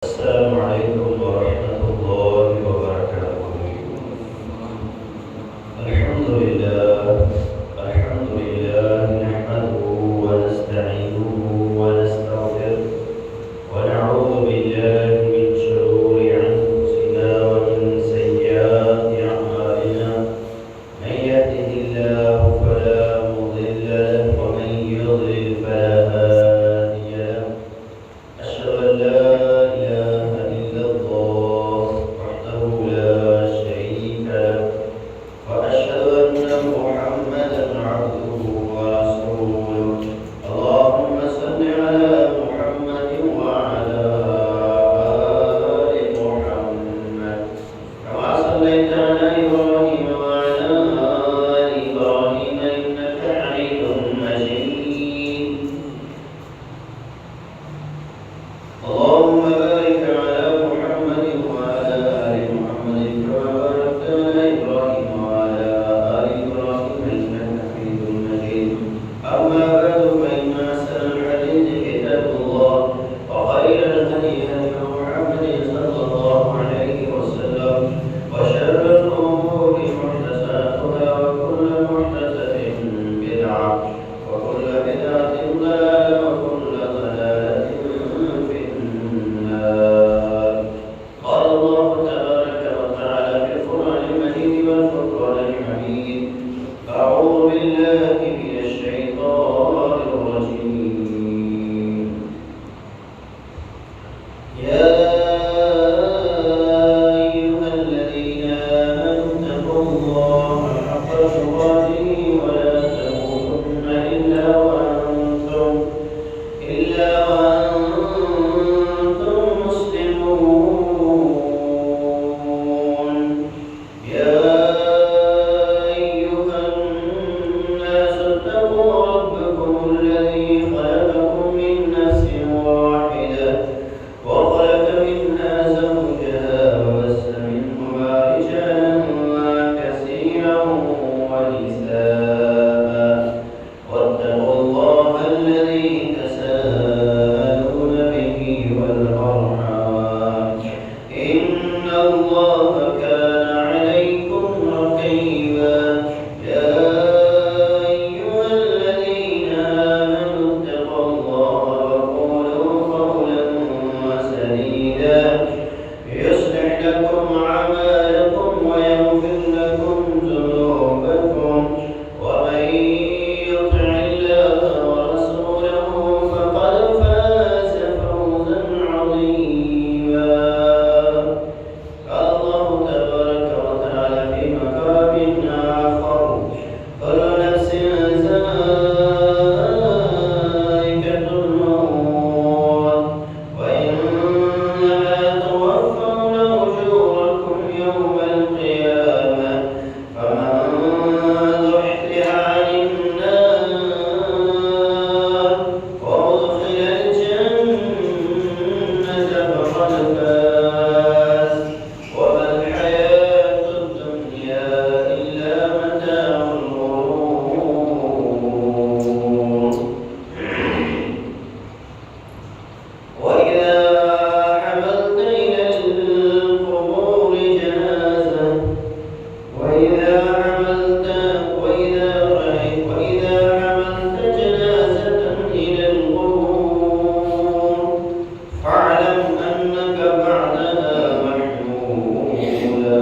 السلام عليكم ورحمة الله وبركاته. الحمد لله نحمده ونستعينه ونستغفره ونعوذ بالله من شرور أنفسنا ومن سيئات أعمالنا. من يهده الله فلا مضل له ومن يضلل فلا هادي له. أشهد أن لا إله إلا الله وحده لا شريك له وأشهد أن محمدا عبده ورسوله. اللهم صل على محمد وعلى آل محمد كما صليت على إبراهيم وعلى آل إبراهيم إنك حميد مجيد. اللهم بارك على محمد وعلى آل محمد كما باركت على إبراهيم وعلى آل إبراهيم إنك حميد مجيد. أما بعد فإن أحسن الحديث كتاب الله وخير الهدي هدي محمد صلى الله عليه وسلم وشر الأمور محدثاتها وكل محدثة بدعة وكل بدعة ضلالة وكل ضلالة في النار. قال الله تبارك وتعالى في القرآن المجيد والفرقان الحميد: أعوذ بالله من الشيطان الرجيم. يا أيها الذين آمنوا اتقوا الله حق تقاته ولا تموتن إلا وأنتم مسلمون. يا أيها الناس اتقوا ربكم الذي خلقكم من نفس واحدة وخلق منها زوجها وبث منهما رجالا كثيرا ونساء واتقوا الله الذي تساءلون به والأرحام إن الله كان عليكم رقيبا. يا أيها الذين آمنوا اتقوا الله وقولوا قولا سديدا يصلح لكم أعمالكم ويغفر لكم ذنوبكم ومن يطع الله ورسوله فقد فاز فوزا عظيما. قال الله تبارك وتعالى في مقام آخر: كل نفس ذائقة الموت وإنما توفون أجوركم يوم القيامة فمن زحزح عن النار وأدخل الجنة فقد فاز وما الحياة الدنيا إلا متاع الغرور. وإذا حملت إلى القبور جنازة وإذا حملت جنازة إلى القبور فاعلم أنك بعدها محمولا.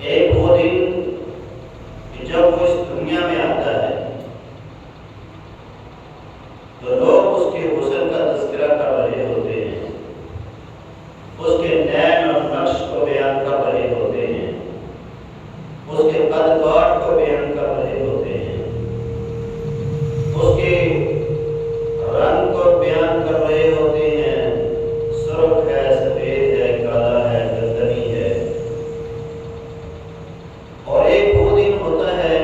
ایک وہ دن کہ جب وہ اس دنیا میں آتا ہے تو لوگ اس کے حسن کا تذکرہ کر رہے ہوتے ہیں، اس کے نین اور نقش کو بیان کر رہے ہوتے ہیں، اس کے قد کاٹ کو بیان کر رہے ہوتے ہیں، اس کے رنگ کو بیان کر رہے ہوتے ہیں، سرخ ہے، سفید ہے، کالا ہے، گردنی ہے۔ اور ایک وہ دن ہوتا ہے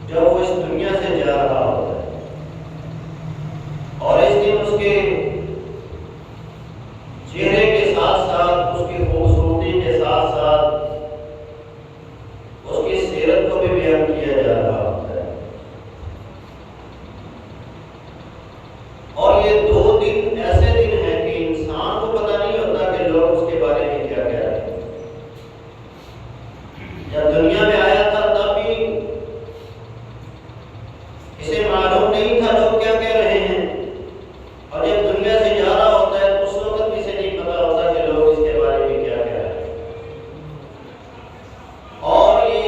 جب وہ اس دنیا سے جا رہا ہوتا ہے، اور اس دن اس کے چہرے کے ساتھ ساتھ، اس کی خوبصورتی کے ساتھ ساتھ اس کی سیرت کو بھی بیان کیا جا رہا ہوتا ہے۔ اور یہ دو دن ایسے دن ہیں کہ انسان کو پتہ نہیں ہوتا کہ لوگ اس کے بارے میں کیا کہہ رہے ہیں۔ جب دنیا میں آیا تھا تب بھی اسے معلوم نہیں تھا لوگ کیا کہہ رہے ہیں، اور جب دنیا سے جا رہا ہوتا ہے تو اس وقت بھی اسے نہیں پتا ہوتا کہ لوگ اس کے بارے میں کیا کہہ رہے ہیں۔ اور یہ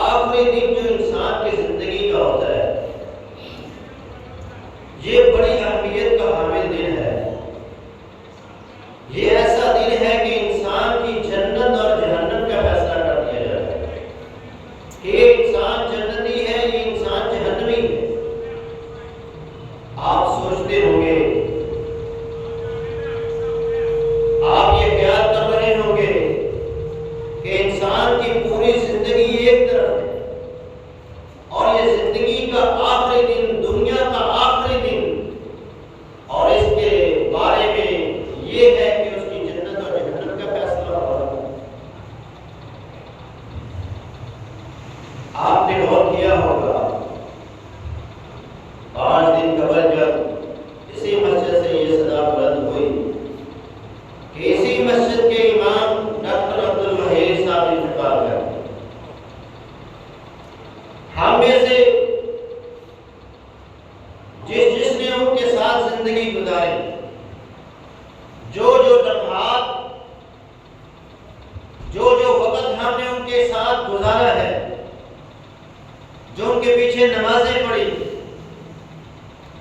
آخری دن جو انسان کی زندگی کا ہوتا ہے، یہ بڑی اہمیت کا حامل دن ہے۔ یہ ایسا دن ہے کہ انسان کی جنت اور جہنم کا فیصلہ کر دیا جاتا ہے کہ یہ انسان جنتی ہے، یہ انسان جہنمی ہے۔ آپ سوچتے ہوں گے، آپ یہ خیال کر رہے ہوں گے کہ انسان کی پوری زندگی ایک طرف ہے، اور یہ زندگی کا آخری دن، دنیا کا آخری دن، اور اس کے بارے میں یہ ہے کہ اس کی جنت اور جہنم کا فیصلہ ہوگا۔ آپ نے غور کیا ہوگا 5 دن قبل جب اسی مسجد سے یہ صدا بلند ہوئی کہ اسی مسجد کے امام ڈاکٹر عبدالوہید صاحب انتقال کر گئے، ہم میں سے جس نے ان کے ساتھ زندگی گزاری، جو لمحات، جو وقت ہم نے ان کے ساتھ گزارا ہے، جو ان کے پیچھے نمازیں پڑھی،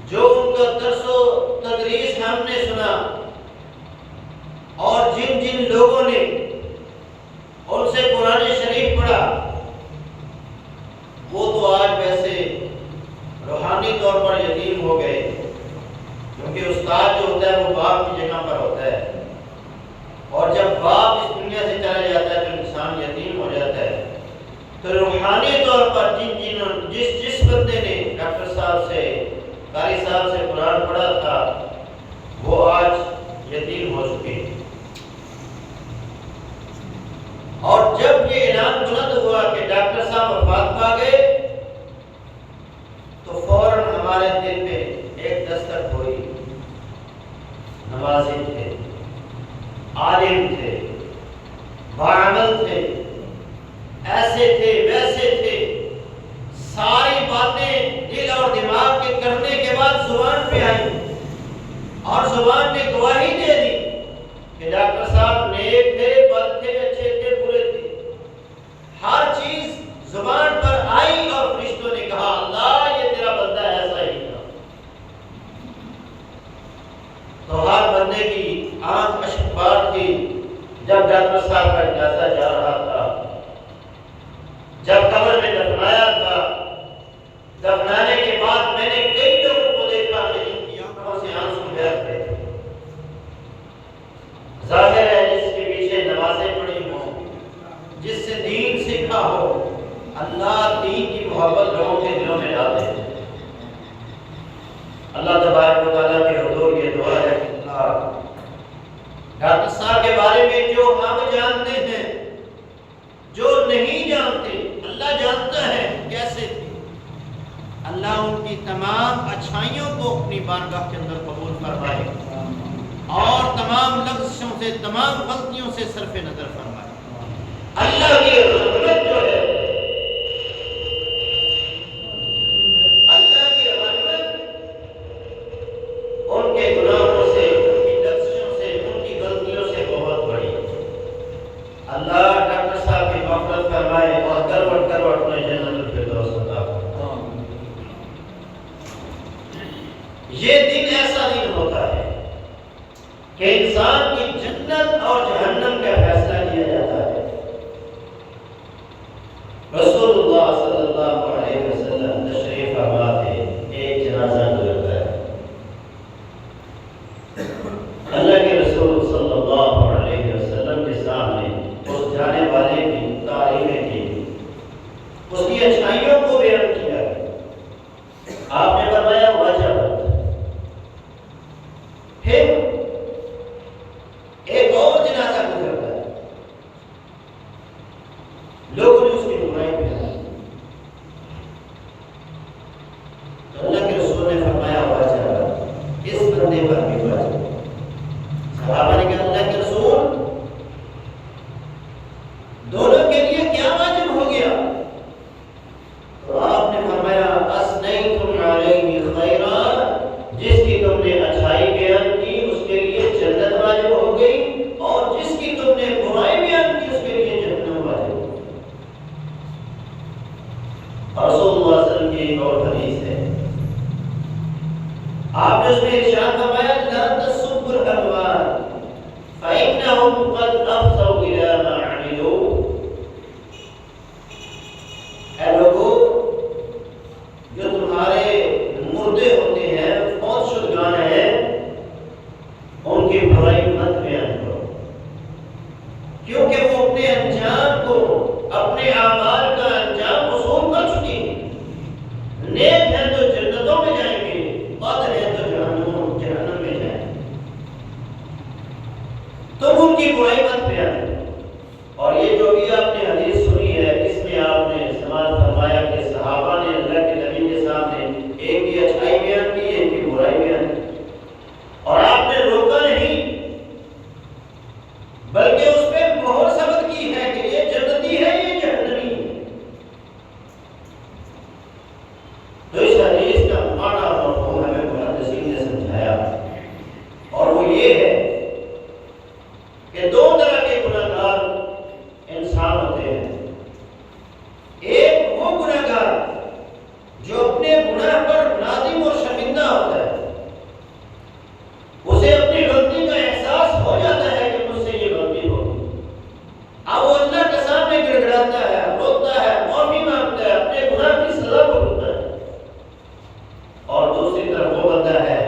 جو ان کا درس و تدریس ہم نے سنا، اور جن لوگوں نے ان سے قرآن شریف پڑھا، وہ تو آج ویسے روحانی طور پر یتیم ہو گئے، کیونکہ استاد جو ہوتا ہے وہ باپ کی جگہ پر ہوتا ہے، اور جب باپ اس دنیا سے چلا جاتا ہے تو انسان یتیم ہو جاتا ہے۔ تو روحانی طور پر جس بندے نے ڈاکٹر صاحب سے، قاری صاحب سے قرآن پڑھا تھا، وہ آج یتیم ہو چکے۔ اور جب یہ اعلان بلند ہوا کہ ڈاکٹر صاحب وفات پا گئے، تو فوراً ہمارے دل میں ایک دستک ہوئی۔ نمازی تھے، عالم تھے، باعمل تھے، ایسے تھے، ویسے تھے، ساری باتیں دل اور دماغ کے کرنے کے بعد زبان پہ آئی، اور زبان نے گواہی دے دی کہ ڈاکٹر صاحب نیک تھے، بد تھے، اچھے تھے، برے تھے، ہر چیز زبان پر آئی، اور فرشتوں نے کہا اللہ یہ تیرا بندہ ایسا ہی تھا۔ تو ہر بندے کی آنکھ اشک بار تھی جب ڈاکٹر صاحب کا جنازہ جا رہا تھا، جب قبر میں دفنایا تھا۔ دفنانے کے بعد میں نے کئی لوگوں کو دیکھا کہ جن کی آنکھوں سے آنسو بہہ رہے تھے۔ ظاہر ہے جس کے پیچھے نمازیں پڑھی ہوں، جس سے دین سیکھا ہو، اللہ دین کی محبت لوگوں کے دلوں میں ڈال دے۔ اللہ تبارک و تعالیٰ کے حضور یہ دعا ہے کہ اللہ ڈاکٹر صاحب کے بارے میں جو ہم جانتے ہیں، جو نہیں جانتے، اللہ جانتا ہے کیسے تھے۔ اللہ ان کی تمام اچھائیوں کو اپنی بارگاہ کے اندر قبول فرمائے، اور تمام لغزشوں سے، تمام غلطیوں سے صرف نظر فرمائے۔ اللہ کی رحمت جو ہے، اللہ کی رحمت ان کے گناہوں سے، ان کی لغزشوں سے، ان کی غلطیوں سے بہت بڑی۔ اللہ ڈاکٹر مغفرت فرمائے اور کروٹ کروٹ میں جنت الفردوس عطا فرمائے۔ یہ دن ایسا دن ہوتا ہے کہ انسان کی جنت اور جہنم کا فیصلہ کیا جاتا ہے۔ رسول اللہ صلی اللہ علیہ وسلم تشریف فرما تھے، ایک جنازہ گزرتا ہے۔ اللہ کے رسول صلی اللہ علیہ وسلم کے سامنے اس جانے والے کی تعریفیں کی، اس کی اچھائیوں کو بیان کیا۔ آپ نے فرمایا وجبت۔ پھر ایک اور جنازہ گزرتا ہے، لوگوں نے اس کی برائی پھیلائی، تو اللہ کے رسول نے فرمایا وجبت، اس بندے پر بھی وجب۔ صحابہ نے کہا اللہ کے رسول دونوں کے لیے کیا واجب ہو گیا؟ تو آپ نے فرمایا اثنیتم علیہ خیرا، جس کی تم نے اچھائی بیان کی اس کے لیے جنت واجب ہو گئی، اور جس کی تم نے برائی بیان کی اس کے لیے جہنم واجب ہو گئی۔ رسول اللہ صلی اللہ علیہ وسلم کی ایک اور حدیث ہے، آپ نے اس میں ارشاد فرمایا لا تسبوا الاموات فإنهم قد أفضوا إلى ما عملوا۔ اے لوگو، جو تمہارے مردے ہوتے ہیں، فوت شدگان ہیں، ان کی برائی مت بیان کرو، کیونکہ وہ اپنے انجام کو، اپنے اعمال کا انجام وصول کر چکی ہیں۔ نیک ہیں تو جنتوں میں جائیں گے، بد ہیں تو جہنم میں جائیں گے۔ تم ان کی برائی مت بیان کرو۔ اور یہ جو بھی آپ نے حدیث سنی ہے، اس میں آپ نے سماعت فرمایا کہ صحابہ نے اللہ کے نبی کے سامنے ایک کی اچھائی بیان کی، ایک کی برائی بیان کی، اور آپ نے روکا نہیں، بلکہ اس پہ مہر ثبت کی ہے کہ یہ جنتی ہے، یہ جہنمی ہے۔ تو اس حدیث کا معنی اور مفہوم ہمیں محدثین نے سمجھایا، اور وہ یہ ہے کہ دو طرح کے گناہگار انسان ہوتے ہیں۔ ایک وہ گناہگار جو اپنے گناہ پر نادم اور شرمندہ ہوتا ہے، اسے اپنی غلطی کا احساس ہو جاتا ہے کہ مجھ سے یہ غلطی ہوگی، اب وہ اللہ کے سامنے گڑ گڑاتا ہے، روتا ہے، معافی مانگتا ہے، اپنے گناہ کی سزا بھگتتا ہے۔ اور دوسری طرف وہ بندہ ہے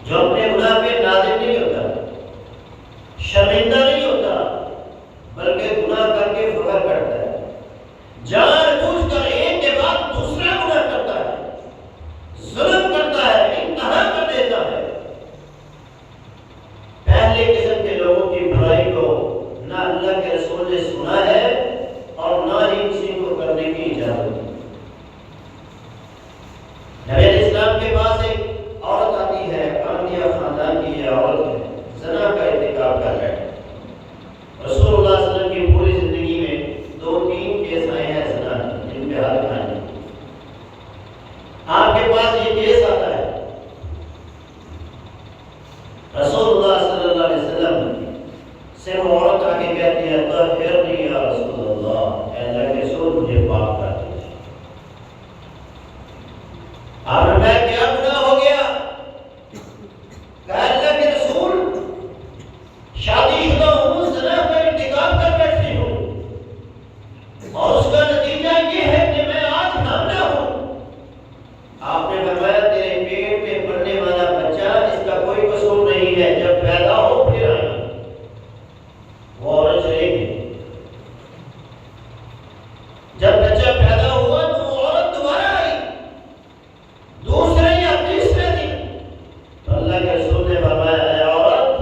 جو اپنے گناہ پہ نادم نہیں ہوتا، شرمندہ نہیں ہوتا، بلکہ گناہ کر کے فخر کرتا ہے، جان بوجھ کر ایک کے بعد دوسرا گناہ کرتا ہے، ظلم کرتا ہے، انتہا کر دیتا ہے۔ پہلے قسم کے لوگوں کی برائی کو نہ اللہ کے رسول نے سنا ہے اور نہ ہی کسی کو کرنے کی اجازت دی۔ نبی علیہ السلام کے پاس ایک عورت آتی ہے، کامدیہ خاندان کی یہ عورت ہے، زنا کا ارتکاب کر رہے ہیں۔ رسول اللہ صلی اللہ علیہ وسلم کی پوری زندگی میں 2-3 کیس آئے ہیں زنا کے، جن پہ حد کھانی۔ آپ کے پاس یہ کیس آتا ہے، رسول اللہ صلی اللہ علیہ وسلم سے وہ عورت آگے کہتی ہے طہرنی یا رسول اللہ، اے اللہ کے رسول مجھے پاک کر دیجیے۔ آپ نے کہا کیا گناہ ہو گیا؟ کہا اللہ کے رسول شادی شدہ ہوں، زنا کا ارتکاب کر بیٹھی ہوں، اور اس کا نتیجہ یہ ہے کہ میں آج حاملہ ہوں۔ آپ نے فرمایا تیرے پیٹ میں پلنے والا بچہ اس کا کوئی قصور نہیں ہے، جب پیدا ہو پھر آنا۔ وہ عورت چلے گی، جب بچہ پیدا ہوا تو وہ عورت دوبارہ آئی، دوسرے یا تیسرے دن، تو اللہ کے رسول نے فرمایا اے عورت،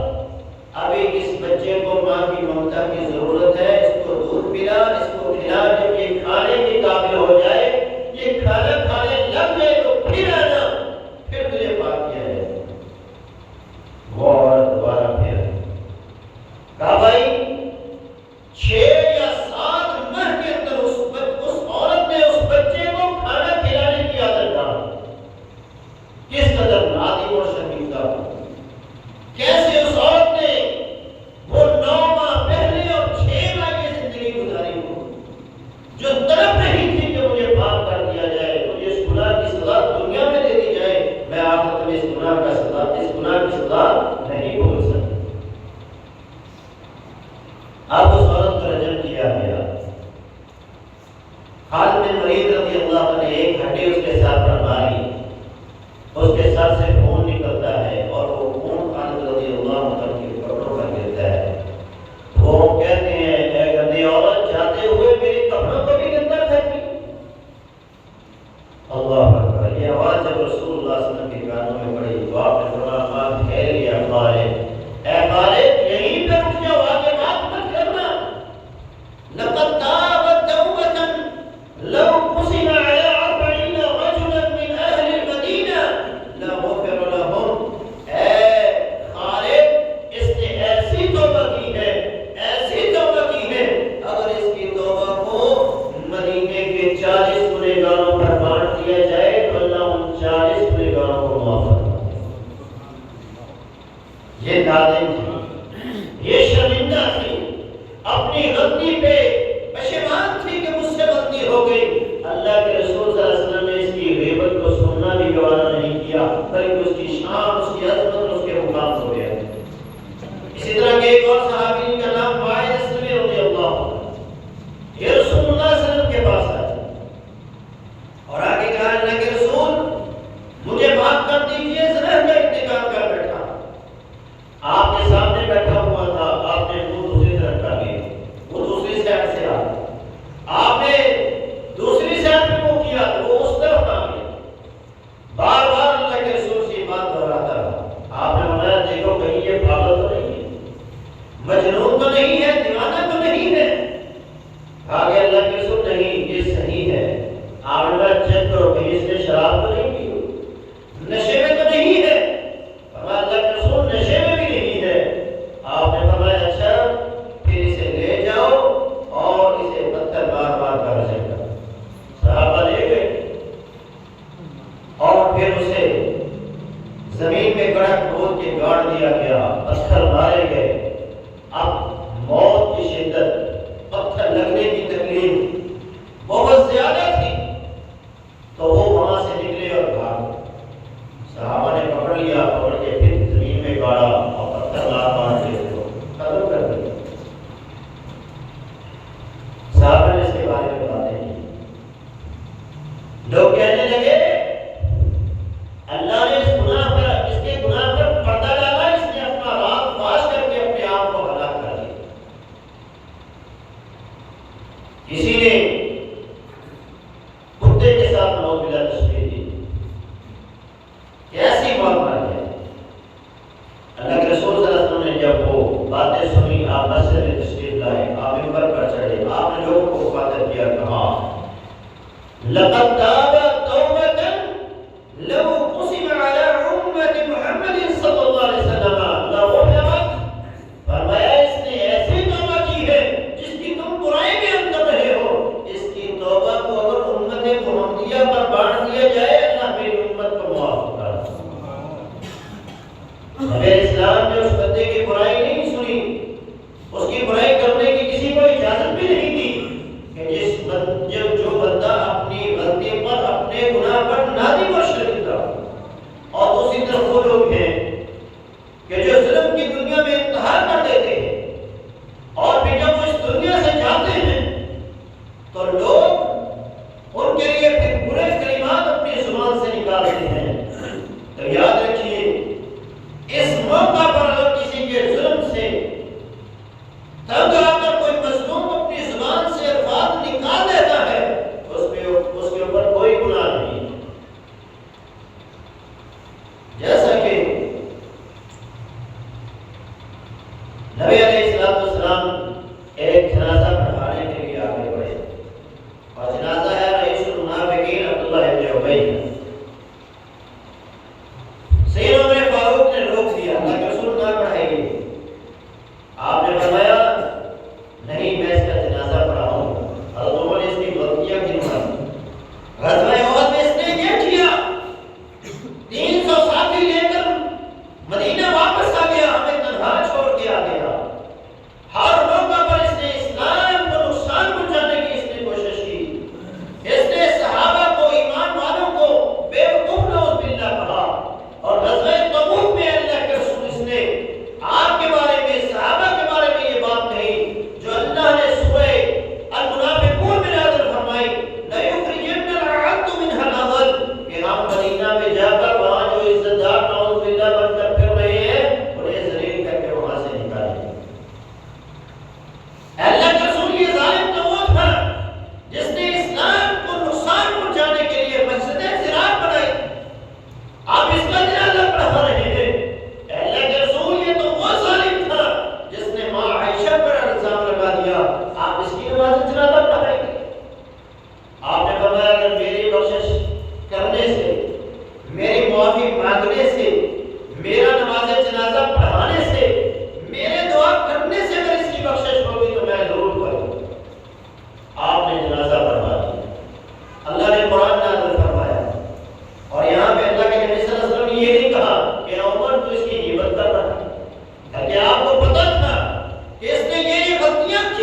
ابھی اس بچے کو ماں کی ممتا کی ضرورت ہے، اس کو دودھ پلا، اس کو کھلا، جب یہ کھانے کے قابل ہو جائے، یہ کھانا کھانے لگ جائے تو پھر آنا، پھر تجھے پاک کیا جائے۔ وہ عورت دوبارہ پھر کہا بھائی لگی اس کے سر پر ماری، اس کے سر سے خون نکلتا ہے اور وہ خون خالد رضی اللہ عنہ کے کپڑوں پر گرتا ہے۔ وہ کہتے ہیں اے گندی عورت، جاتے ہوئے میری کپڑوں کو بھی گندا کرتی۔ اللہ اکبر، یہ آواز جب رسول اللہ صلی اللہ علیہ وسلم کے کانوں میں پڑی تو آپ نے فرمایا ماں خیر یا خالد، اے خالد یہیں پہ رک جاؤ، آگے بات مت کرنا۔ لقد تابت توبة لو قسم على 40 رجلا من اهل المدینہ لغفر لهم۔ اے خالد، اس نے ایسی توبہ کی ہے، ایسی توبہ کی ہے، اگر اس کی توبہ کو مدینے کے 40 گنہگاروں پر بانٹ دیا جائے تو اللہ ان 40 گنہگاروں کو معاف کرتا ہے۔ یہ نادم تھی، یہ شرمندہ تھی، اپنی غلطی پہ پشیمان تھی کہ مجھ سے غلطی ہو گئی۔ اللہ کے رسول صلی اللہ علیہ وسلم نے اس کی غیبت کو سننا بھی گوارا نہیں کیا، بلکہ اس کی شان، اس کی عظمت اور اس کے مقام ہو گیا۔ اسی طرح کے ایک اور صحابی کا نام وائل اسلمی رضی اللہ عنہ، یہ رسول اللہ صلی اللہ علیہ وسلم کے پاس آئے اور آگے کہا اللہ کے رسول مجھے معاف کر دیجئے، زنا کا ارتکاب کر بیٹھا۔ آپ کے سامنے بیٹھا ہوا تھا، آپ نے منہ دوسری طرف کر لیا، وہ دوسری سائڈ سے آ گیا، آپ نے دوسری سائڈ پہ منہ کیا تو وہ اس طرف آ گیا۔ بار بار اللہ کے رسول سے بات دہراتا رہا۔ آپ نے فرمایا دیکھو کہیں یہ پاگل تو نہیں ہے، مجنون تو نہیں ہے، دیوانہ تو نہیں ہے؟ آگے اللہ کے رسول نہیں، یہ صحیح ہے۔ آپ نے فرمایا چیک کرو کہیں اس نے شراب تو نہیں پی، نشے میں تو نہیں ہے؟ فرمایا اللہ کے رسول نشے میں بھی نہیں ہے۔ آپ نے فرمایا اچھا پھر اسے لے جاؤ اور اسے پتھر بار بار کا رجم کرو۔ صحابہ لے گئے اور پھر اسے زمین میں کڑک کھود کے گاڑ دیا گیا، پتھر مارے گئے۔ اب موت کی شدت، پتھر لگنے کی تکلیف بہت زیادہ تھی، تو وہ وہاں سے نکلے اور بھاگ۔ صحابہ نے پکڑ لیا، پکڑ کے پھر زمین میں گاڑا اور پتھر مار کے اس کو ختم کر دیا۔ صحابہ نے اس کے بارے میں باتیں کی، لوگ کہنے لگے اللہ نے اس کے گناہ پر پردہ ڈالا، اس نے اپنا راز فاش کر کے اپنے آپ کو ہلاک کر دیا۔ کسی نے کتے کے ساتھ نعوذ باللہ تشبیہ دی، کیسی موت مر گیا۔ اللہ کے رسول صلی اللہ علیہ وسلم نے جب وہ باتیں سنی، آپ مسجد میں تشریف لائے، آپ ممبر پر چڑھے، آپ نے لوگوں کو مخاطب کیا، کہا لقد تاب توبة لو قسم على أمة محمد صلی اللہ علیہ وسلم لغفرت۔ فرمایا اس نے ایسی توبہ کی ہے جس کی تم برائی میں اندر رہے ہو،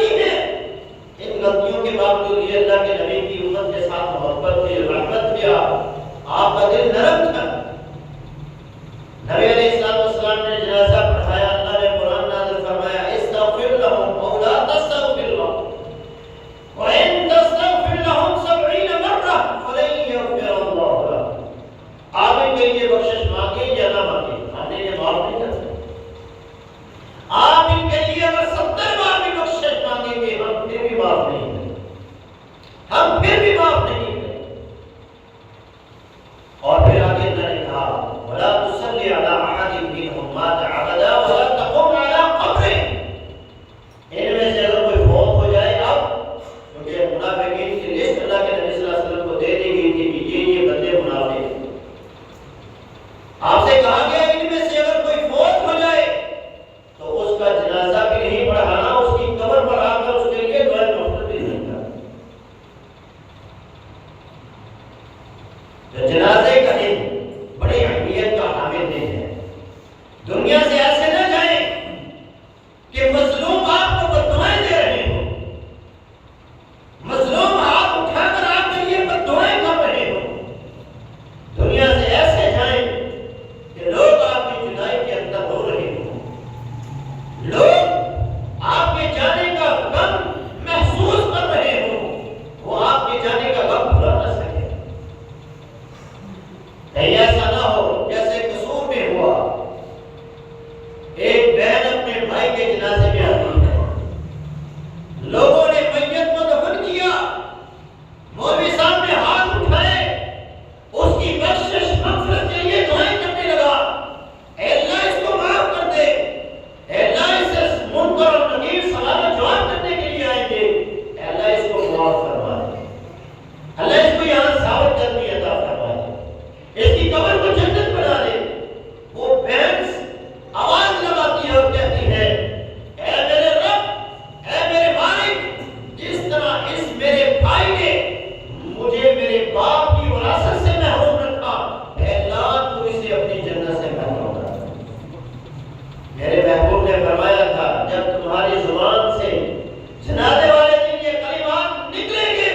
غلطی ہے، ان غلطیوں کے باوجود یہ اللہ کے نبی کی امت کے ساتھ محبت تھی، رحمت تھی، آپ کا دل نرم تھا۔ نبی علیہ السلام نے جنازہ پڑھایا، اللہ نے قرآن نازل فرمایا استغفر لهم او لا تستغفر لهم وان تستغفر لهم 70 مرة فلن يغفر الله لهم۔ آپ ان کے لیے بخشش مانگے یا نہ مانگے، ہم نے انہیں معاف نہیں کر سکتے۔ آپ ان کے لیے اگر 70 بار بھی بخشش مانگیں گے ہم پھر بھی معاف نہیں کریں گے، ہم پھر بھی معاف نہیں کریں گے۔ اور پھر آگے اللہ نے کہا وَلَا تُصَلِّ عَلَىٰ أَحَدٍ مِّنْهُمْ مَاتَ أَبَدًا وَلَا تَقُمْ عَلَىٰ قَبْرِهِ۔ ان میں سے اگر کوئی فوت ہو جائے، اب کیونکہ منافقین کی لسٹ اللہ کے نبی صلی اللہ علیہ وسلم کو دے دی گئی تھی کہ یہ بندے منافق ہیں، آپ سے کہا گیا ان میں سے اگر کوئی فوت ہو جائے تو اس کا جنازہ بھی نہیں پڑھانا، اس کی قبر پر آ کر اس کے لیے دعائے مغفرت بھی نہیں کرنا۔ تو جنازے کا دن بڑی اہمیت کا حامل دن ہے۔ دنیا سے ایسے نہ جائیں کہ مظلوم آپ کو بددعائیں دے رہے ہوں، مظلوم ہاتھ اٹھا کر آپ کے لیے بددعائیں کر رہے ہوں۔ دنیا سے ایسے جائیں کہ لوگ آپ کی جدائی کے اندر رو رہے ہوں، لوگ آپ کے جانے کا غم محسوس کر رہے ہوں، وہ آپ کے جانے کا غم بھلا نہ سکے۔ کہیں ایسا نہ ہو جیسے قصور میں ہوا، ایک بہن اپنے بھائی کے جنازے میں آتی ہے، لوگوں نے میت کو دفن کیا، مولوی صاحب نے ہاتھ اٹھائے، اس کی بخشش مغفرت کے لیے دعائیں کرنے لگا، اے اللہ اس کو معاف کر دے، اے اللہ اس سے منکر اور نکیر سوال و جواب کرنے کے لیے آئیں گے، اے اللہ اس کو معاف فرما دے، اللہ اس کو یہاں ثابت کرنی عطا فرما دے، اس کی قبر کو جنت بنا دے۔ وہ بہن آواز لگاتی ہے اور کہتی ہے اے میرے رب، اے میرے مالک، جس طرح اس میرے بھائی نے مجھے میرے باپ کی وراثت سے محروم رکھا، اے اللہ تو اسے اپنی جنت سے محروم رکھ۔ میرے محبوب نے فرمایا تھا جب تمہاری زبان سے جنازے والے دن یہ کلمات نکلیں گے،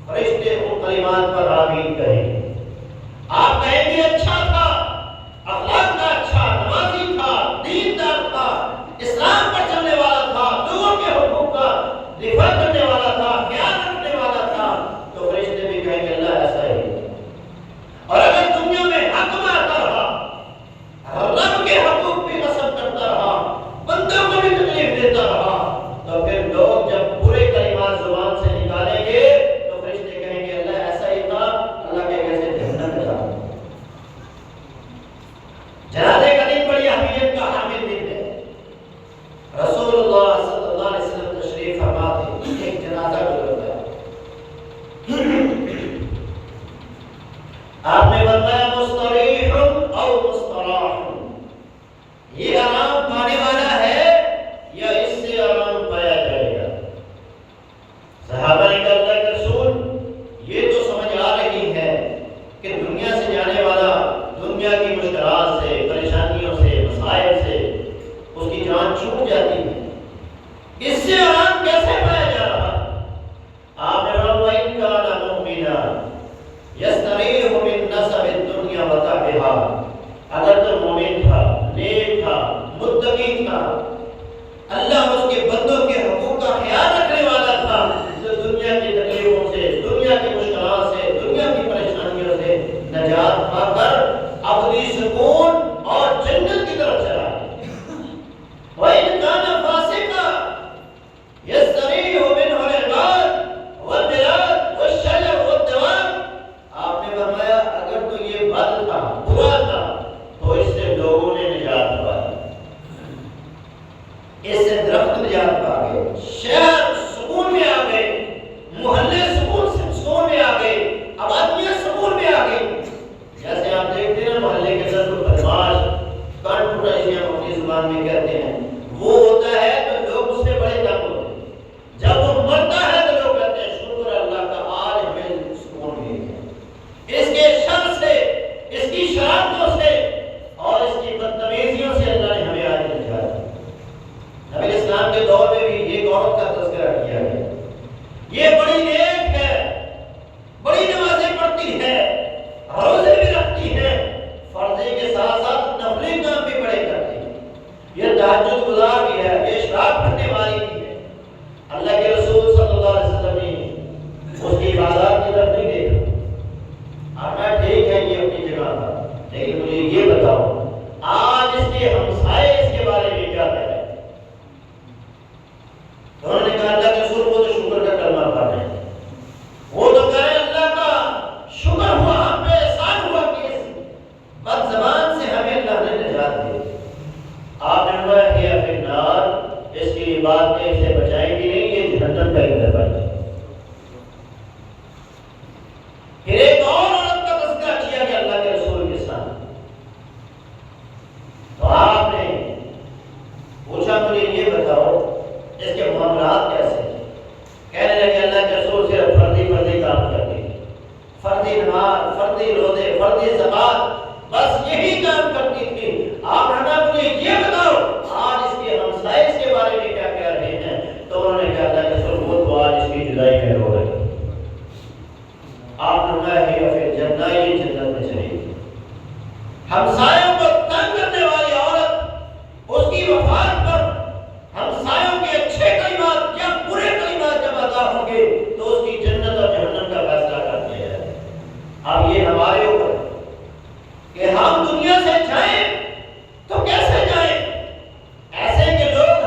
فرشتے ان کلمات پر آمین کہیں گے۔ آپ کہیں گے اچھا تھا، اخلاق کا اچھا، نمازی تھا، دیندار تھا، اسلام پر چلنے والا تھا، لوگوں کے حقوق کا دفاع کرنے والا تھا، خیال رکھنے والا تھا، تو فرشتے بھی کہیں گے اللہ ایسا ہی۔ اور اگر دنیا میں حق مارتا رہا، رب کے حقوق بھی غصب کرتا رہا، بندوں کو بھی تکلیف دیتا رہا، تو پھر لوگ جب برے کلمات زبان سے نکالیں گے تو فرشتے کہیں گے اللہ ایسا ہی تھا، اللہ کے کیسے جہنم میں جاتا۔ جنازے کا دن بڑی اہمیت کا حامل دن ہے۔ رسول اللہ صلی اللہ علیہ وسلم تشریف فرما تھے، نماز، فردی روزے، فردی زکات، بس یہی کام کرتی تھی۔ آپ ہمیں مجھے یہ بتاؤ آج اس کے ہمسائے اس کے بارے میں کیا کہہ رہے ہیں؟ تو انہوں نے کہا تھا کہ سر وہ تو آج اس کی جدائی میں رو رہے ہیں۔ آپ نے کہا ہے یا پھر جنت، یہ جنت میں چلی گئی۔ ہمسایوں کو تنگ کرنے والی عورت، اس کی وفات پر ہمسایوں کے اچھے کلمات یا برے کلمات جب ادا ہوں گے تو اس کی جنت اور جہنم کا فیصلہ کرتے ہیں۔ اب یہ ہمارے اوپر ہے کہ ہم دنیا سے جائیں تو کیسے جائیں؟ ایسے کہ لوگ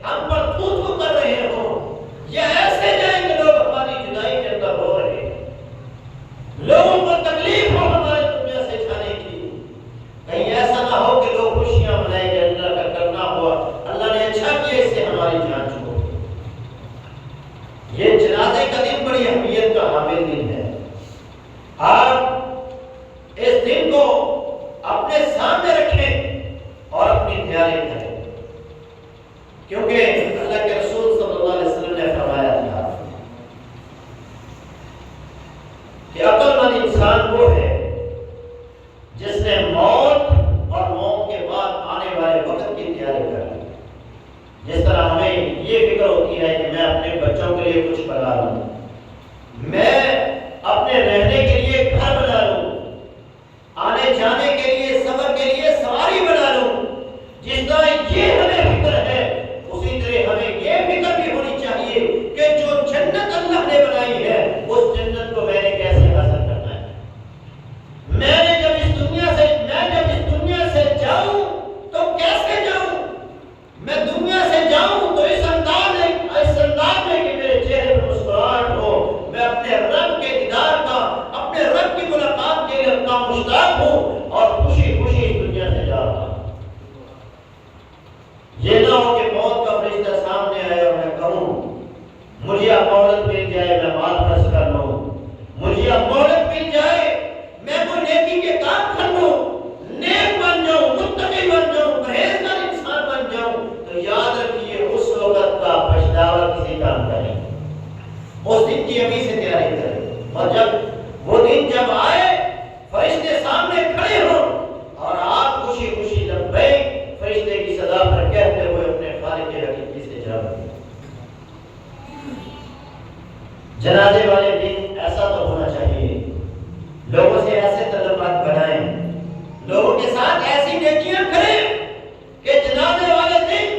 ہم پر تھو تھو کر رہے ہوں، یا ایسے جائیں کہ لوگ ہماری جدائی کے اندر رو رہے ہیں، لوگوں کو تکلیف ہو ہمارے دنیا سے جانے کی۔ کہیں ایسا نہ ہو کہ لوگ خوشیاں منائیں کہ اللہ کا کرنا ہوا، اللہ نے اچھا کیا اس سے ہماری جان چھوڑ۔ یہ جنازے کا دن بڑی اہمیت کا حامل دن ہے۔ آپ اس دن کو اپنے سامنے رکھیں اور اپنی تیاری کریں، کیونکہ اللہ کے رسول صلی اللہ علیہ وسلم نے فرمایا تھا کہ عقل مند انسان وہ ہے جس نے موت اور موت کے بعد آنے والے وقت کی تیاری کر لی۔ جس طرح ہمیں یہ فکر ہوتی ہے کہ میں اپنے بچوں کے لیے کچھ بنا لوں، میں اپنے رہنے کے لیے گھر بنا لوں، آنے جانے کے لیے سفر کے لیے سواری بنا لوں، جس طرح یہ ہمیں فکر ہے اسی طرح ہمیں یہ فکر بھی ہونی چاہیے کہ جو جنت اللہ نے بنائی ہے اس جنت کو میں نے کیسے حاصل کرنا ہے۔ میں جب اس دنیا سے جاؤں تو کیسے جاؤں؟ میں دنیا سے جاؤں تو اس انداز میں کہ میرے چہرے پر مسکراہٹ ہو، میں اپنے رب کے دیدار کا، اپنے رب کی ملاقات کے لیے اپنا مشتاق ہوں اور خوشی خوشی اس دنیا سے جا رہا ہوں۔ یہ نہ ہو کہ موت کا فرشتہ سامنے آئے اور میں کہوں مجھے اب مہلت مل جائے میں مال خرچ کر لوں، مجھے اب مہلت مل جائے میں کوئی نیکی کے کام کر لوں، نیک بن جاؤں، متقی بن جاؤں، پرہیزگار انسان بن جاؤں، تو یاد رکھیے اس وقت کا پچھتاوا کسی کام کا نہیں۔ اس دن کی ابھی سے تیاری کریں، اور جب وہ دن جب آئے فرشتے سامنے کھڑے ہوں اور آپ خوشی خوشی لبیک فرشتے کی صدا پر کہتے ہوئے اپنے خالق حقیقی سے جاؤ۔ جنازے والے دن ایسا تو ہونا چاہیے، لوگوں سے ایسے تعلقات بنائیں، لوگوں کے ساتھ ایسی نیکیاں کریں کہ جنازے والے دن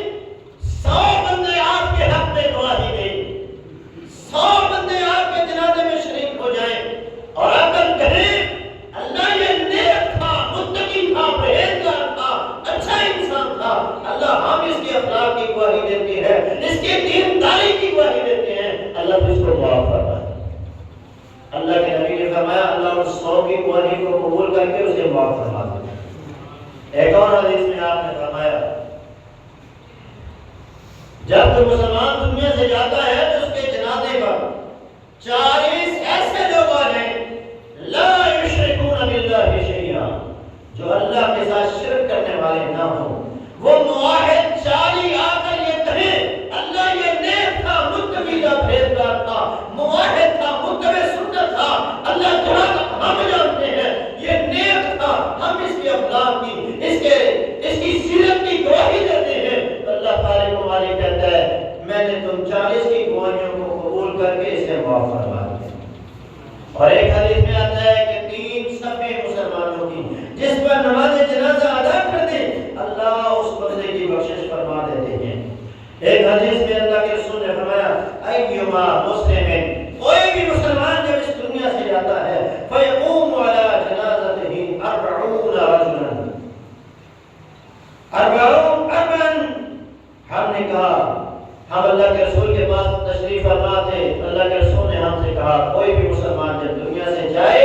100 بندے آپ کے حق میں گواہی دیں، 100 بندے آپ کے جنازے میں شریک ہو جائیں اور اگر کہیں اللہ یہ نیک تھا، متقی تھا، پرہیزگار تھا، اچھا انسان تھا، اللہ ہم اس کے اخلاق کی گواہی دیتے ہیں، اس کی دینداری کی گواہی دیتے ہیں، اللہ اس کو معاف فرمائے۔ اللہ کے نبی نے فرمایا اللہ اس 100 کی گواہی کو قبول کر کے اسے معاف فرما دے۔ ایک اور حدیث میں آپ نے فرمایا جب کوئی مسلمان دنیا سے جاتا ہے تو اس کے جنازے پر 40 ایسے لوگ آ جائیں لا یشرکون باللہ شیئا، جو اللہ کے ساتھ شرک کرنے والے نہ ہوں، وہ موحد 40 آ کر یہ کہیں اللہ یہ نیک تھا، متقی تھا، پرہیزگار تھا، موحد تھا، متبع سنت تھا، اللہ جہاں تک ہم جانتے ہیں یہ نیک تھا، ہم اس کے اخلاق کی، اس کی سیرت کی گواہی دیتے ہیں، تو اللہ تعالی کو مالک کہتا ہے میں نے تم 40 کی گواہیوں کو قبول کر کے اسے معاف فرما دیا۔ اور ایک حدیث میں آتا ہے کہ 3 صفیں مسلمانوں کی جس پر نماز جنازہ ادا کر دیں اللہ اس بندے کی بخشش فرما دیتے ہیں۔ ایک حدیث میں اللہ کے رسول نے فرمایا ایما مسلم، کوئی بھی مسلمان جب اس دنیا سے جاتا ہے فیقوم علی جنازتہ 40 رجلا، 40 ہم نے کہا ہم اللہ کے رسول کے پاس تشریف فرما تھے، اللہ کے رسول نے ہم سے کہا کوئی بھی مسلمان جب دنیا سے جائے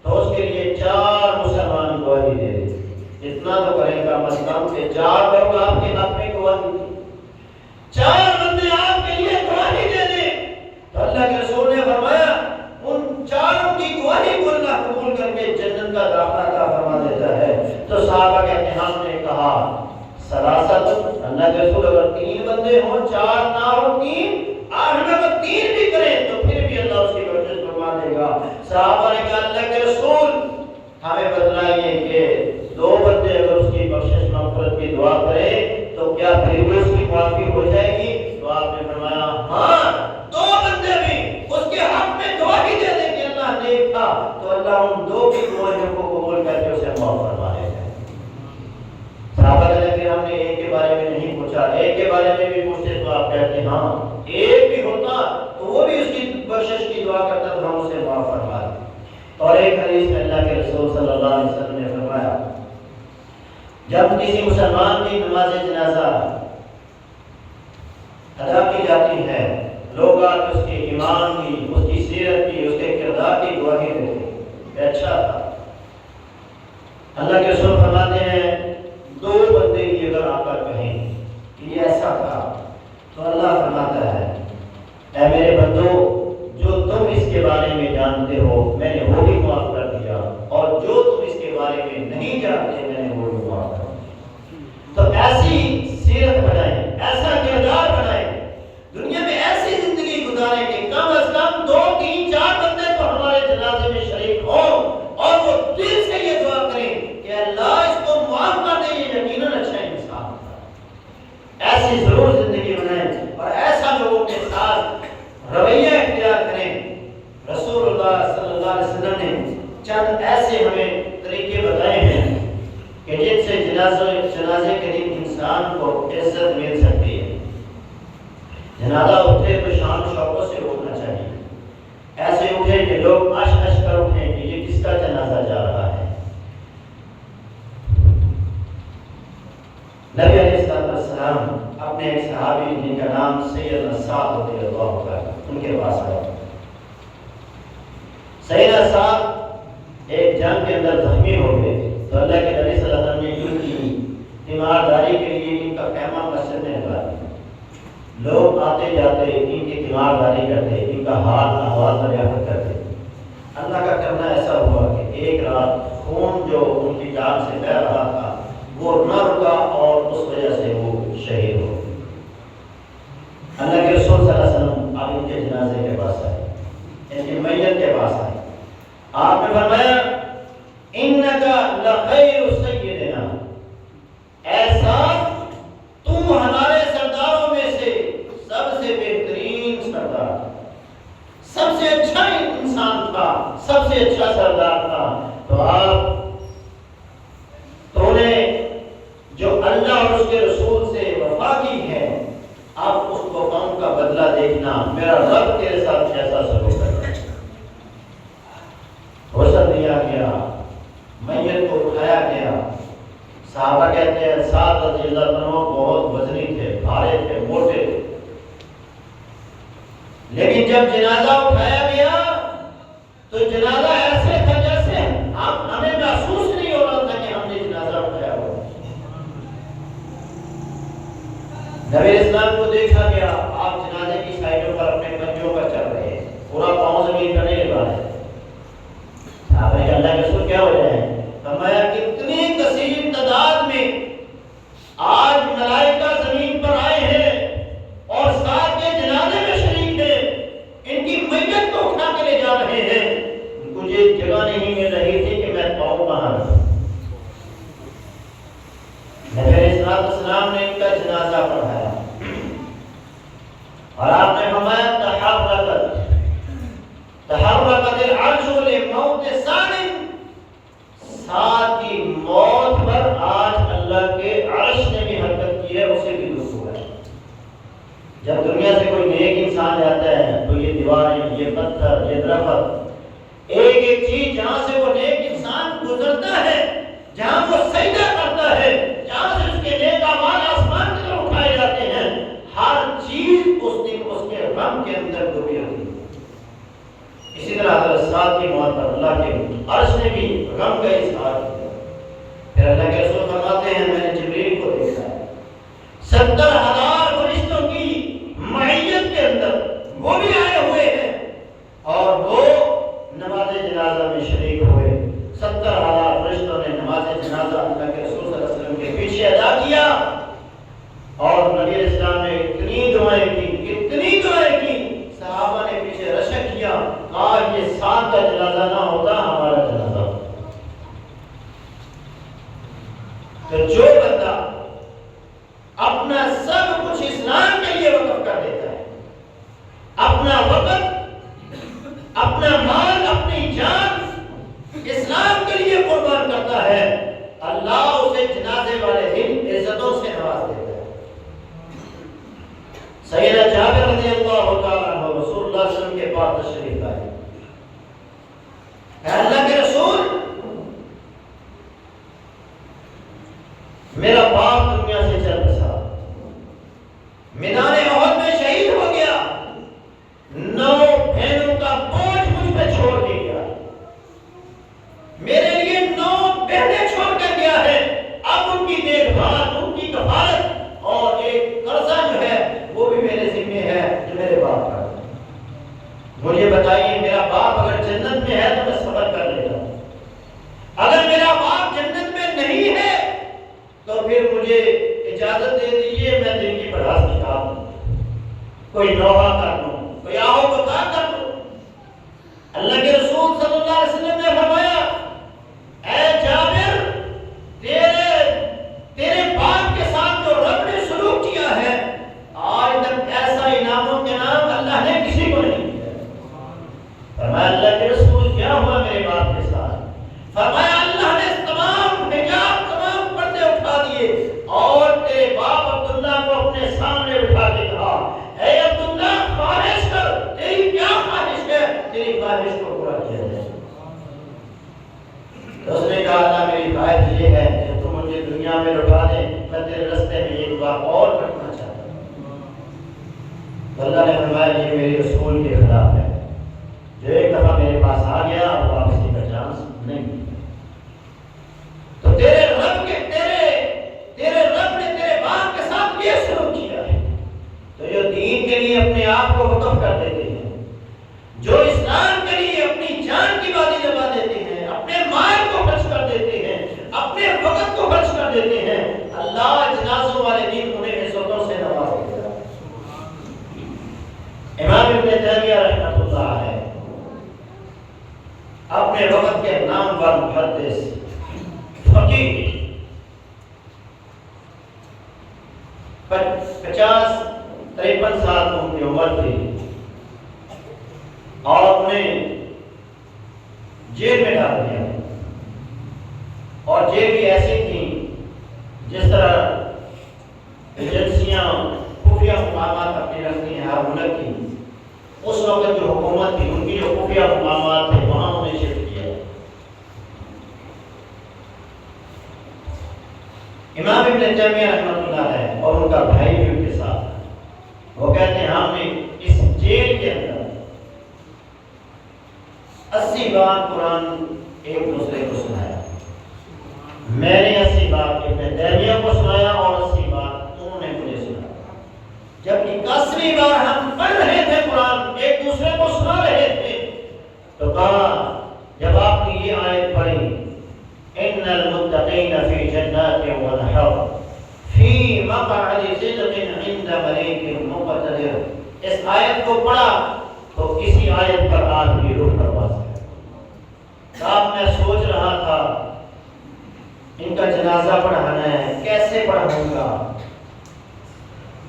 تو اس کے لیے 4 مسلمان گواہی دے دے، اتنا تو کریں کم از کم کہ 4 لوگ آپ کے حق میں گواہی دے، 4 بندے آپ کے لیے گواہی دے دیں، تو اللہ کے رسول نے فرمایا ان 4 کی گواہی کو اللہ قبول کر کے جنت کا داخلہ عطا فرما دیتا ہے۔ تو صحابہ کہتے ہیں ہم نے کہا سراست، اللہ کے رسول اگر 3 بندے ہوں 4 نہ ہو 3، اور ہم اگر 3 بھی کریں تو پھر بھی اللہ اس کی بخشش فرما فرما دے گا۔ صحابہ نے کہا اللہ کے رسول ہمیں بتلائیے کہ 2 بندے اگر اس کی بخشش مغفرت کی دعا کریں تو کیا پھر بھی اس کی معافی ہو جائے گی؟ تو آپ نے فرمایا ہاں 2 بندے بھی اس کے حق میں گواہی دے دیں کہ اللہ نیک تھا تو اللہ ان 2 کی گواہیوں کو قبول کر کے اسے معاف فرما لے گا۔ صحابہ کہتے ہیں ہم نے ایک کے بارے میں نہیں پوچھا، ایک کے بارے میں بھی پوچھتے تو آپ کہتے ہیں ہاں ایک بھی ہوتا تو وہ بھی اس کی بخشش کی دعا کرتا تو ہم اسے معاف فرما دیں۔ اور ایک حدیث میں اللہ کے رسول صلی اللہ علیہ وسلم نے فرمایا جب کسی مسلمان کی نماز جنازہ ادا کی جاتی ہے لوگ آ کے اس کے ایمان کی، اس کی سیرت کی، اس کے کردار کی گواہی دیتے ہیں کہ اچھا تھا۔ اللہ کے رسول فرماتے ہیں 2 بندے بھی اگر آ کر کہیں کہ یہ ایسا تھا تو اللہ فرماتا ہے اے میرے بندو جو تم اس کے بارے میں جانتے ہو میں نے وہ بھی معاف کر دیا اور جو تم اس کے بارے میں نہیں جانتے میں نے وہ بھی معاف کر دیا۔ تو ایسی سیرت بنائیں، ایسا کردار بنائیں، دنیا میں ایسی زندگی گزاریں کہ کم از کم 2 3 4 بندے تو ہمارے جنازے میں شریک ہوں اور وہ دل سے یہ دعا کریں کہ اللہ اس کو معاف کر دے، یہ یقیناً اچھا انسان تھا۔ ایسی ضرور زندگی بنائیں اور ایسا لوگوں کے ساتھ رویہ اختیار کریں۔ رسول اللہ صلی اللہ علیہ وسلم نے چند ایسے ہمیں طریقے بتائے ہیں کہ جن سے جنازے کے دن انسان کو عزت مل سکتی ہے۔ جنازہ اٹھے تو شان و شوکت سے اٹھنا چاہیے، ایسے اٹھے کہ لوگ اش کر اٹھیں کہ یہ کس کا جنازہ جا رہا ہے۔ نبی علیہ السلام اپنے ایک صحابی جن کا نام سیدنا سعد رضی اللہ عنہ ان کے پاس آئے۔ سیدنا سعد ایک جنگ کے اندر زخمی ہو گئے تو اللہ کے نبی صلی اللہ علیہ وسلم نے ان کی تیمارداری کے لیے ان کا خیمہ مسجد میں لگا دیا۔ لوگ آتے جاتے ان کی تیمارداری کرتے، ان کا حال احوال دریافت کرتے۔ اللہ کا کرنا ایسا ہوا کہ ایک رات خون جو ان کی جان سے بہہ رہا تھا وہ نہ رکا اور اس وجہ سے وہ شہید ہو گئے۔ اللہ کے رسول صلی اللہ علیہ وسلم آپ ان کے جنازے کے پاس آئے، ان کی میت کے پاس آئے۔ آپ نے فرمایا انکا لخیر سیدنا، ایسا تم ہمارے سرداروں میں سے سب سے بہترین سردار، سب سے اچھا انسان تھا، سب سے اچھا سردار تھا۔ تو آپ تو نے جو اللہ اور اس کے رسول سے وفا کی ہے آپ اس کو قوم کا بدلہ دیکھنا، میرا رب تیرے ساتھ کیسا سلوک کرتا ہے۔ غسل دیا گیا، میت کو اٹھایا گیا۔ صحابہ کہتے ہیں سعد رضی اللہ عنہ بہت وزنی تھے، بھارے تھے، موٹے تھے، لیکن جب جنازہ اٹھایا گیا تو جنازہ ایسے تھا جیسے ہمیں محسوس نہیں ہو رہا تھا کہ ہم نے جنازہ اٹھایا ہوا۔ نبی اسلام کو دیکھا گیا، آپ جنازے کی سائیڈوں پر اپنے پنجوں پر چل رہے ہیں، پورا پاؤں زمین پر نہیں لگا رہے۔ آپ نے کہا اللہ کے رسول کیا وجہ ہے؟ فرمایا کتنی کثیر تعداد میں آج ملائکہ زمین پر آئے ہیں اور ساتھ کے جنازے میں شریک ہیں، ان کی میت کو اٹھا کے لے جا رہے ہیں، مجھے جگہ نہیں مل رہی تھی کہ میں پاؤں کہاں رکھوں۔ نبی علیہ السلام نے ان کا جنازہ پڑھایا اور آپ نے فرمایا تحرکت العرش لموت سالم، ساتھ کی موت پر آج اللہ کے عرش نے بھی حرکت کی ہے، اسے بھی دکھ ہوا ہے۔ جب دنیا سے کوئی نیک انسان جاتا ہے تو یہ دیواریں، یہ پتھر، یہ درخت، ایک ایک چیز جہاں سے وہ نیک انسان گزرتا ہے، جہاں وہ سجدہ کرتا ہے، جہاں سے اس کے نیک اعمال آسمان کی طرف اٹھائے جاتے ہیں، ہر چیز اس دن اس کے غم کے اندر ڈوبی ہوتی ہے۔ اسی طرح حضرت سعد کی موت پر اللہ کے عرش نے بھی غم کا اظہار کیا۔ پھر اللہ کے رسول فرماتے ہیں میں نے جبریل کو دیکھا ہے 70,000 فرشتوں کی معیت کے اندر وہ بھی آئے ہوئے ہیں اور وہ نماز جنازہ میں شریک ہوئے۔ 70,000 فرشتوں نے نماز جنازہ اللہ کے رسول صلی اللہ علیہ وسلم کے پیچھے ادا کیا اور نبی علیہ السلام نے اتنی دعائیں کی، صحابہ نے پیچھے رشک کیا، آج یہ نہ ہوتا ہمارا جنازہ ہوتا۔ تو جو بندہ اپنا سب کچھ اسلام کے لیے وقف کر دیتا ہے، اپنا وقت، اپنا مال، اپنی جان اسلام کے لیے قربان کرتا ہے، اللہ اسے جنازے والے دن عزتوں سے نواز دیتا ہے۔ سیدنا جابر رضی اللہ تعالیٰ عنہ رسول اللہ صلی اللہ علیہ وسلم کے پاس تشریف لائے، اے اللہ کے رسول، میرا باپ دنیا سے چل بسا، میدان احد میں شہید ہو گیا، 9 بہنوں کا بوجھ مجھ پہ چھوڑ کے گیا، میرے لیے 9 بہنیں چھوڑ کر گیا ہے، اب ان کی دیکھ بھال، ان کی کفالت اور ایک قرضہ جو ہے وہ بھی میرے ذمہ ہے جو میرے باپ کا۔ مجھے بتائیے میرا باپ اگر جنت میں ہے تو میں صبر کر لیتا ہوں، اگر میرا باپ جنت میں نہیں ہے تو پھر مجھے اجازت دے دیجیے میں دن کی پڑھاس نکال دوں، کوئی نوحہ کر لوں، کوئی آہو بتا کر لوں۔ اللہ کے رسول صلی اللہ علیہ وسلم نے فرمایا، اے جابر، تیرے باپ کے ساتھ جو رب نے سلوک کیا ہے، آج تک ایسا انعاموں کے نام اللہ نے کسی کو نہیں کیا۔ فرمایا اللہ کے رسول کیا ہوا میرے باپ کے ساتھ؟ فرمایا اللہ نے تمام حجاب، تمام پردے اٹھا دیے اور تیرے باپ عبداللہ کو اپنے سامنے اٹھا کے کہا، اے عبداللہ خواہش کر، تیری کیا خواہش ہے، تیری خواہش کو پورا کیا جائے۔ تو اس نے کہا اللہ میری خواہش یہ ہے کہ تم مجھے دنیا میں لٹا دے، میں تیرے رستے میں ایک بار اور کٹنا چاہتا ہوں۔ تو اللہ نے فرمایا یہ میری رسول کے خلاف ہے، جو ایک دفعہ میرے پاس آ گیا اور واپسی کا چانس نہیں۔ تو تیرے رب نے تیرے باپ کے ساتھ یہ سلوک کیا ہے۔ تو جو دین کے لیے اپنے آپ کو وقف کر دیتے ہیں، جو اسلام کے لیے اپنی جان کی بازی لگا دیتے ہیں، اپنے مال کو خرچ کر دیتے ہیں، اپنے وقت کو خرچ کر دیتے ہیں، اللہ جنازوں والے دن انہیں عزتوں سے نواز دیتا ہے۔ امام ابن تیمیہ رحمۃ اللہ علیہ اپنے وقت کے نامور محدث، فقیہ، 50-53 سال ان کی عمر تھی اور انہیں جیل میں ڈال دیا، اور جیل بھی ایسی تھی جس طرح ایجنسیاں خفیہ مقامات اپنی رکھتی ہیں ہر ملک کی، اس وقت جو حکومت تھی ان کی جو خفیہ مقامات تھے وہاں انہیں شفٹ کیا۔ امام ابن تیمیہ رحمۃ اللہ علیہ اور ان کا بھائی بھی ان کے ساتھ، وہ کہتے ہیں ہم نے اس جیل کے اندر 80 بار قرآن ایک دوسرے کو سنایا، میں نے 80 بار ابن تیمیہ کو سنایا اور 80 بار انہوں نے مجھے سنایا۔ جب 81ویں بار ہم پڑھ رہے تھے قرآن، ایک دوسرے کو سنا رہے تھے، تو کہا جب آپ نے یہ آیت پڑھی ان المتقین فی جنات ونہر فی مقعد صدق عند ملیک مقتدر، اس آیت کو پڑھا تو اسی آیت پر آپ کی روح پرواز ہے۔ صاحب میں سوچ رہا تھا ان کا جنازہ پڑھانا ہے، کیسے پڑھاؤں گا،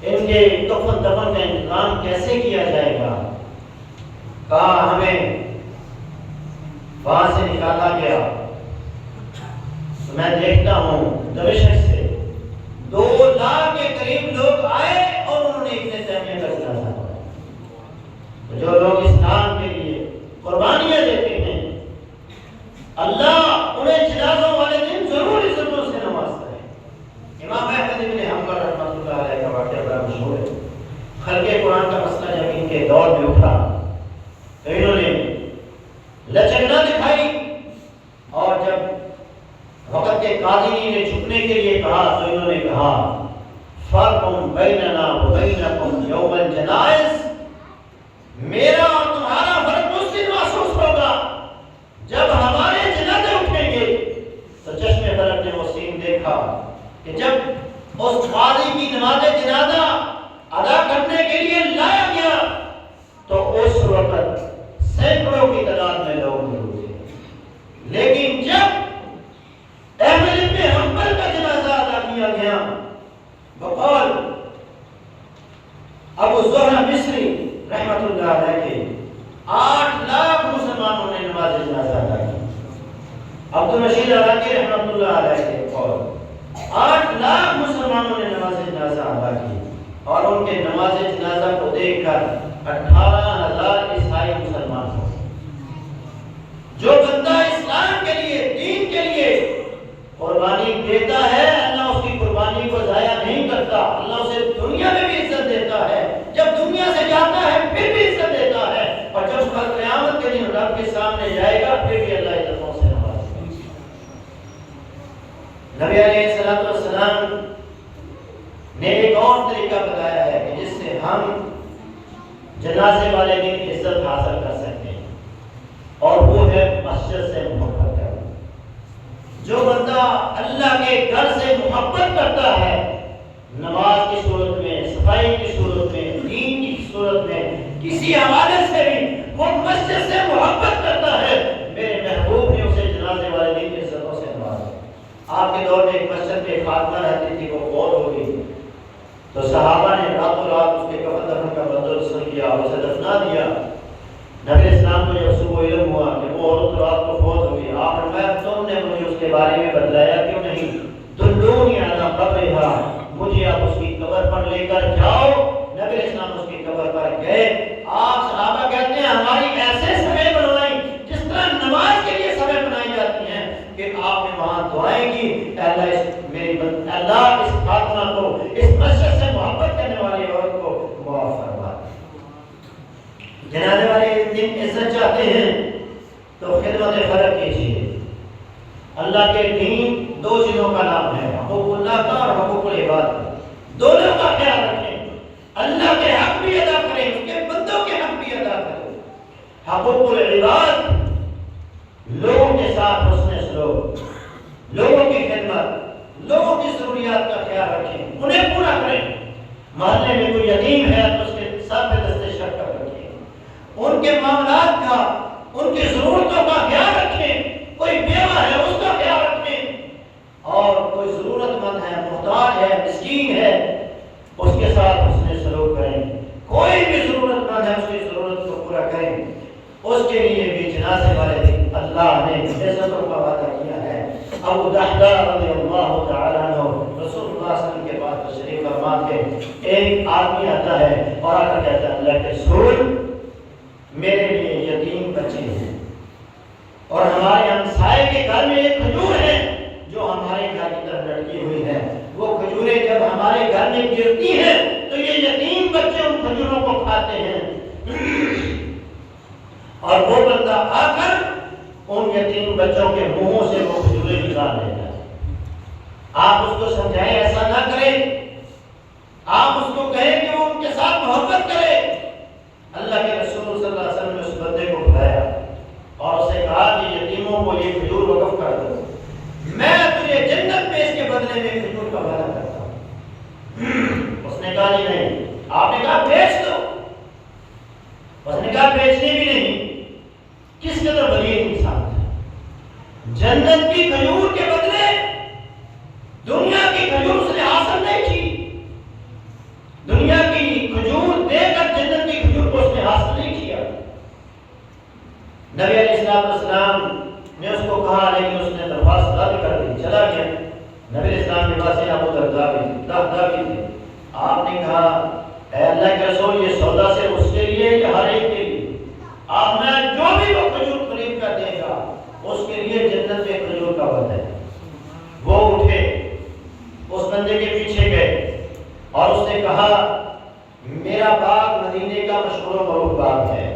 ان کے کفن دفن کا انتظام کیسے کیا جائے گا۔ کہا ہمیں وہاں سے نکالا گیا تو میں دیکھتا ہوں دمشق سے 2 لاکھ کے قریب لوگ آئے اور انہوں نے ابن تیمیہ کا جنازہ پڑھا۔ جو لوگ اسلام کے لیے قربانیاں دیتے ہیں، اللہ انہیں جنازوں والے دن ضرور عزتوں سے نوازتا ہے۔ امام احمد بن حنبل رحمۃ اللہ علیہ کا واقعہ بڑا مشہور ہے۔ خلق قرآن کا مسئلہ جب ان کے دور میں اٹھا تو انہوں نے لچک نہ دکھائی، اور جب وقت کے قاضی نے جھکنے کے لیے کہا تو انہوں نے کہا فرق بیننا وبینکم یوم الجنائز، میرا اور تمہارا فرق اس دن محسوس ہوگا جب ہمارے جنازے اٹھیں گے۔ تو چشم فلک نے وہ سین دیکھا کہ جب اس قاضی کی نماز جنازہ ادا کرنے کے لیے لایا گیا تو مرزا مصری رحمت اللہ علیہ کے 8 لاکھ مسلمانوں نے نماز جنازہ ادا کی. عبد الرشید عراقی رحمت اللہ علیہ کے اور 8 لاکھ مسلمانوں نے نماز جنازہ ادا کی اور ان کے نماز جنازہ کو دیکھ کر 18,000 عیسائی مسلمان ہو. جو بندہ اسلام کے لیے دین کے لیے قربانی دیتا ہے اللہ اس کی قربانی کو ضائع نہیں کرتا. اللہ اسے دنیا میں بھی عزت دیتا ہے, جب دنیا سے جاتا ہے پھر بھی عزت دیتا ہے, اور جب کل قیامت کے دن رب کے سامنے جائے گا پھر بھی اللہ عزتوں سے نوازے گا. نبی علیہ الصلوۃ والسلام نے ایک اور طریقہ بتایا ہے کہ جس سے ہم جنازے والے دن عزت حاصل کر سکتے ہیں, اور وہ ہے مسجد سے محبت کرنا. جو بندہ اللہ کے گھر سے محبت کرتا ہے, نماز کی صورت میں, صفائی کی صورت میں, دین کی صورت میں, کسی حوالے سے بھی وہ مسجد سے محبت کرتا ہے, میرے محبوب نے اسے جنازے والے دن کی عزتوں سے نوازا. آپ کے دور میں ایک مسجد میں فاطمہ رہتی تھی, وہ فوت ہو گئی تو صحابہ نے راتوں رات اس کے کفن دفن کا بندوبست کیا اور اسے دفنا دیا. نبی اسلام کو جب صبح علم ہوا کہ وہ عورت رات کو فوت ہو گئی, آپ نے فرمایا تم نے مجھے اس کے بارے میں بتلایا کیوں نہیں؟ دلونی علی قبرہا, مجھے آپ اس کی قبر پر لے کر جاؤ. نبی اسلام اس کی قبر پر گئے. آپ صحابہ کہتے ہیں ہماری ایسے سمے بنوائی جس طرح نماز کے لیے سمے بنائی جاتی ہیں, کہ آپ نے وہاں دعائیں کی, اللہ اس فاطمہ کو, اس مسجد سے محبت کرنے والی عورت کو معاف فرما. جنازے والے دن عزت چاہتے ہیں تو خدمت خلق کیجیے. اللہ کے دین 2 چیزوں کا نام ہے, حقوق اللہ کا اور حقوق العباد کا. دونوں کا خیال رکھیں, اللہ کے حق بھی ادا کریں, اس کے بندوں کے حق بھی ادا کریں. حقوق العباد, لوگوں کے ساتھ حسن سلوک, لوگوں کی خدمت, لوگوں کی ضروریات کا خیال رکھیں, انہیں پورا کریں. محلے میں کوئی یتیم ہے تو اس کے ساتھ میں دست شفقت رکھیں, ان کے معاملات کا, ان کی ضرورتوں کا خیال رکھیں. کوئی بیوہ ہے اس کا خیال رکھیں, اور کوئی ضرورت مند ہے, محتاج ہے, مسکین ہے, اس کے ساتھ حسن سلوک کریں. کوئی بھی ضرورت مند ہے اس کی ضرورت کو پورا کریں. اس کے لیے بھی جنازے والے دن اللہ نے عزتوں کا وعدہ کیا ہے. ابو دحدہ رضی اللہ تعالیٰ عنہ رسول اللہ صلی اللہ علیہ وسلم کے پاس تشریف فرما کے ایک آدمی آتا ہے اور آ کر کہتا ہے اللہ کے رسول, میرے لیے یتیم بچے ہیں اور ہمارے ہمسائے کے گھر میں ایک کھجور ہے جو ہمارے گھر کی طرف لٹکی ہوئی ہے. وہ کھجوریں جب ہمارے گھر میں گرتی ہیں تو یہ یتیم بچے ان کھجوروں کو کھاتے ہیں, اور وہ بندہ آ کر ان یتیم بچوں کے منہوں سے وہ کھجوریں نکال لیتا ہے. آپ اس کو سمجھائیں ایسا نہ کریں, آپ اس کو کہیں کہ وہ ان کے ساتھ محبت کرے. اللہ کے رسول صلی اللہ علیہ وسلم نے اس بندے کو بلایا اور اسے کہا کہ یتیموں کو یہ کھجور وقف کر دو, میں تجھے جنت میں اس کے بدلے میں کھجور کا وعدہ کرتا ہوں. اس نے کہا جی نہیں. آپ نے کہا بیچ دو. اس نے کہا بیچنے بھی نہیں. کس قدر بلیغ انسان ہے. جنت کی کھجور کے بدلے دنیا کی کھجور اس نے حاصل نہیں کی. دنیا کی کھجور دے کر جنت کی کھجور کو اس نے حاصل نہیں کیا. نبی علیہ السلام نے اس کو کہا, لیکن اس نے درخواست رد کر دی, چلا گیا. نبی علیہ السلام کے پاس ابو درداء بھی تھے. آپ نے کہا اے اللہ کے رسول, یہ سودا سے اس کے لیے یا ہر ایک کے لیے؟ آپ نے جو بھی وہ کھجور خرید کر دے گا اس کے لیے جنت میں کھجور کا وعدہ ہے. وہ اٹھے, اس بندے کے پیچھے گئے اور اس نے کہا میرا باغ مدینے کا مشہور و معروف باغ ہے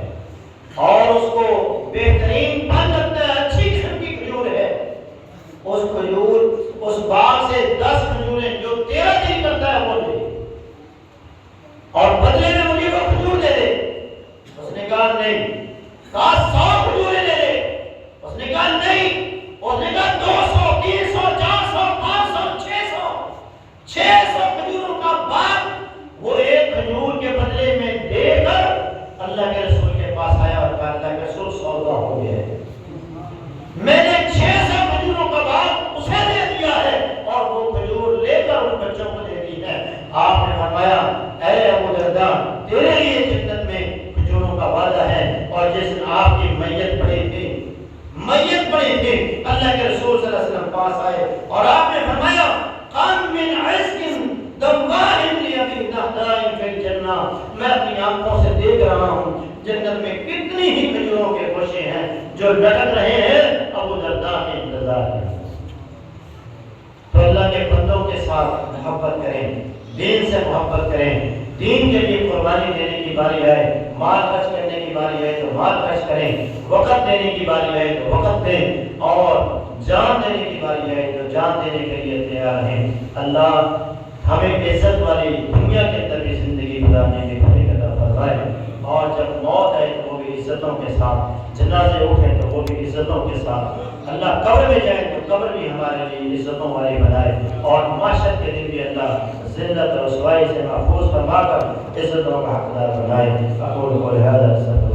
اور اس کو بہترین پھل لگتا ہے, اچھی قسم کی کھجور ہے. اس کھجور, اس باغ سے 10 کھجوریں جو 13 دن کرتا ہے وہ لے, اور بدلے میں مجھے وہ کھجور دے دے. اس نے کہا نہیں. کہا 100 کھجوریں لے لے. اس نے کہا نہیں. اس نے کہا 200, 300, 400, 500, 600 کھجوروں کا باغ وہ ایک کھجور کے بدلے میں دے کر اللہ کے رسول کے پاس آیا اور کہا اللہ کے رسول سودا ہو گیا ہے. میں نے 600 کھجوروں کا باغ اسے دے دیا ہے اور وہ کھجور لے کر ان بچوں کو دے دی ہے. آپ نے فرمایا اے ابو درداء, تیرے لیے کی میت پڑی تھی، میت پڑی تھی، اللہ کے رسول صلی اللہ علیہ وسلم پاس آئے اور آپ نے فرمایا قام من عشق دواہ لأبی دہداء فی الجنہ، میں اپنی آنکھوں سے دیکھ رہا ہوں جنت میں کتنی ہی کھجوروں کے خوشے ہیں جو لٹک رہے ہیں ابو درداء کے انتظار میں۔ تو اللہ کے بندوں کے ساتھ محبت کریں، دین سے محبت کریں، دین کے لیے قربانی دینے کی باری آئے، مال خرچ کرنے کی باری آئے تو مال خرچ کریں، وقت دینے کی باری آئے تو وقت دیں، اور جان دینے کی باری آئے تو جان دینے کے لیے تیار ہیں۔ اللہ ہمیں عزت والی دنیا کے اندر بھی زندگی گزارنے کی توفیق عطا فرمائے، اور جب موت ہے تو وہ بھی عزتوں کے ساتھ، جنازے اٹھیں تو وہ بھی عزتوں کے ساتھ، اللہ قبر میں جائے تو قبر بھی ہمارے لیے عزتوں والی بنائے، اور معاشر کے دن بھی اللہ ذلت اور رسوائی سے محفوظ فرما کر عزتوں کا حقدار بنائے۔ اقول قولی ھذا